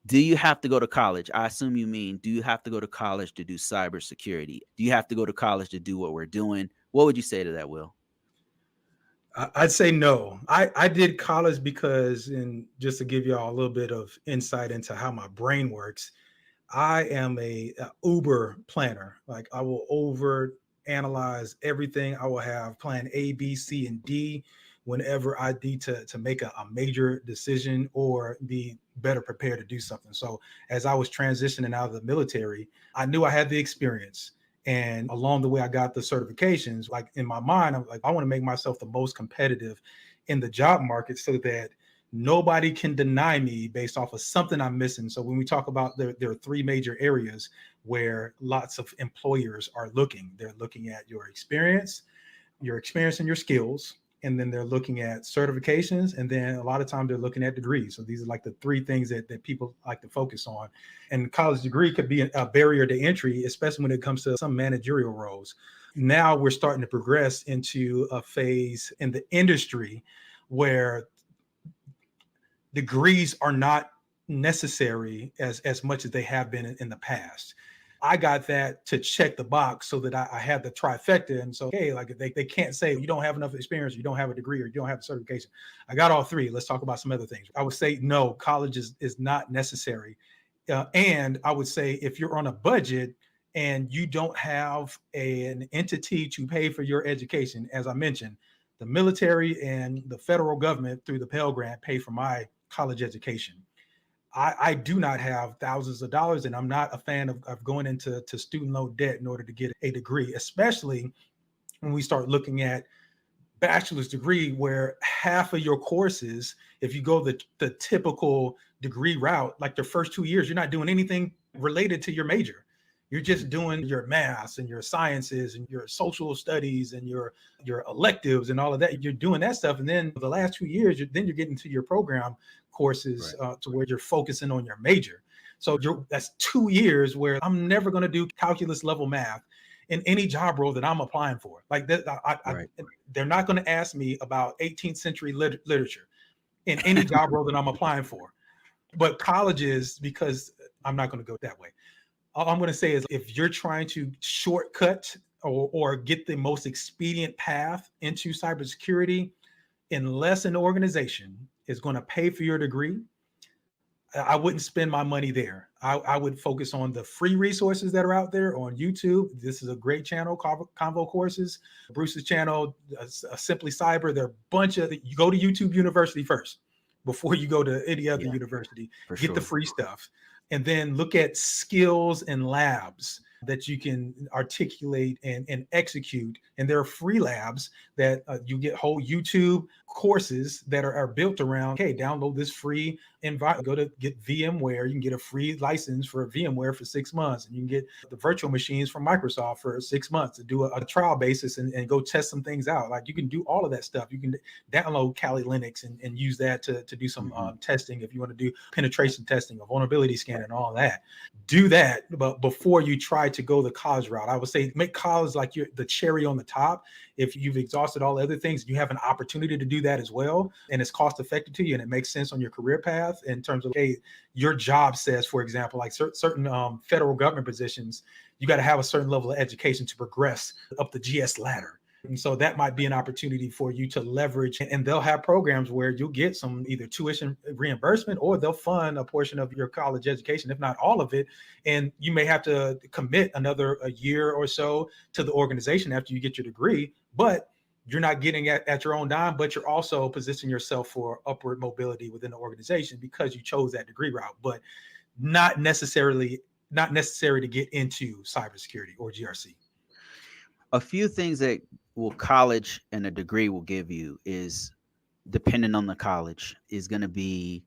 Do you have to go to college? I assume you mean, do you have to go to college to do cybersecurity? Do you have to go to college to do what we're doing? What would you say to that, Will? I'd say no. I did college because, and just to give y'all a little bit of insight into how my brain works, I am a Uber planner. Like I will over analyze everything. I will have plan A, B, C, and D whenever I need to make a major decision or be better prepared to do something. So as I was transitioning out of the military, I knew I had the experience. And along the way, I got the certifications. Like in my mind, I'm like, I want to make myself the most competitive in the job market so that nobody can deny me based off of something I'm missing. So when we talk about there are three major areas where lots of employers are looking. They're looking at your experience and your skills, and then they're looking at certifications, and then a lot of times they're looking at degrees. So these are like the three things that people like to focus on. And college degree could be a barrier to entry, especially when it comes to some managerial roles. Now we're starting to progress into a phase in the industry where degrees are not necessary as much as they have been in the past. I got that to check the box so that I had the trifecta. And so, hey, like they can't say you don't have enough experience, you don't have a degree, or you don't have a certification. I got all three. Let's talk about some other things. I would say no, college is not necessary. And I would say if you're on a budget and you don't have an entity to pay for your education, as I mentioned, the military and the federal government through the Pell Grant pay for my college education. I do not have thousands of dollars, and I'm not a fan of going into student loan debt in order to get a degree, especially when we start looking at bachelor's degree where half of your courses, if you go the typical degree route, like the first 2 years, you're not doing anything related to your major. You're just doing your maths and your sciences and your social studies and your electives and all of that. You're doing that stuff, and then the last 2 years, then you're getting to your program courses Right. to where you're focusing on your major. So that's 2 years where I'm never going to do calculus level math in any job role that I'm applying for. Like that, Right. they're not going to ask me about 18th century literature in any job role that I'm applying for. But colleges, because I'm not going to go that way. All I'm going to say is if you're trying to shortcut or get the most expedient path into cybersecurity, unless an organization is going to pay for your degree, I wouldn't spend my money there. I would focus on the free resources that are out there on YouTube. This is a great channel, ConvoCourses. Bruce's channel, Simply Cyber. There are a bunch of, you go to YouTube University first before you go to any other Yeah, university. for Get the sure. free stuff. And then look at skills and labs that you can articulate and execute. And there are free labs that you get whole YouTube courses that are built around, hey, download this free invite, go to get VMware. You can get a free license for VMware for 6 months, and you can get the virtual machines from Microsoft for 6 months to do a trial basis and go test some things out. Like you can do all of that stuff. You can download Kali Linux and use that to do some Hmm. testing if you want to do penetration testing or vulnerability scanning and all that. Do that, but before you try to go the college route, I would say make college like you're the cherry on the top. If you've exhausted all the other things, you have an opportunity to do that as well, and it's cost effective to you, and it makes sense on your career path in terms of, hey, your job says, for example, like certain federal government positions, you got to have a certain level of education to progress up the GS ladder. And so that might be an opportunity for you to leverage, and they'll have programs where you'll get some either tuition reimbursement or they'll fund a portion of your college education, if not all of it. And you may have to commit another a year or so to the organization after you get your degree, but you're not getting at your own dime, but you're also positioning yourself for upward mobility within the organization because you chose that degree route, but not necessary to get into cybersecurity or GRC. A few things that will college and a degree will give you is, depending on the college, is going to be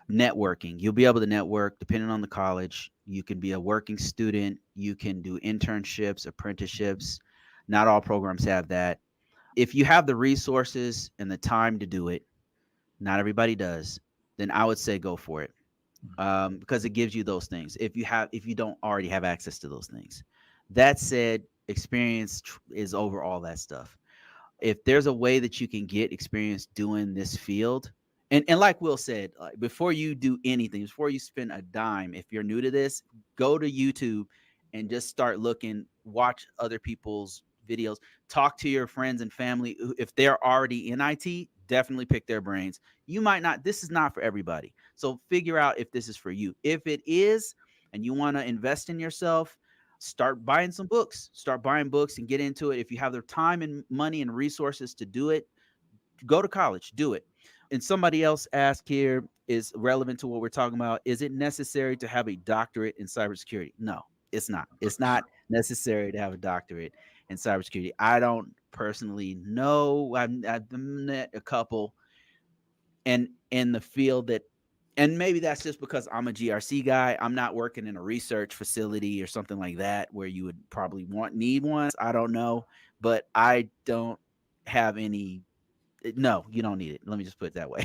networking. You'll be able to network depending on the college. You can be a working student. You can do internships, apprenticeships. Not all programs have that. If you have the resources and the time to do it, not everybody does, then I would say go for it, because it gives you those things. If you don't already have access to those things. That said, experience is over all that stuff. If there's a way that you can get experience doing this field And like Will said, before you do anything, before you spend a dime, if you're new to this, go to YouTube and just start looking, watch other people's videos, talk to your friends and family. If they're already in IT, definitely pick their brains. You might not, this is not for everybody. So figure out if this is for you. If it is, and you want to invest in yourself, start buying some books, start buying books and get into it. If you have the time and money and resources to do it, go to college, do it. And somebody else asked here, is relevant to what we're talking about. Is it necessary to have a doctorate in cybersecurity? No, it's not. It's not necessary to have a doctorate in cybersecurity. I don't personally know. I've met a couple and in the field that, and maybe that's just because I'm a GRC guy. I'm not working in a research facility or something like that where you would probably need one. I don't know, but I don't have any. No, you don't need it. Let me just put it that way.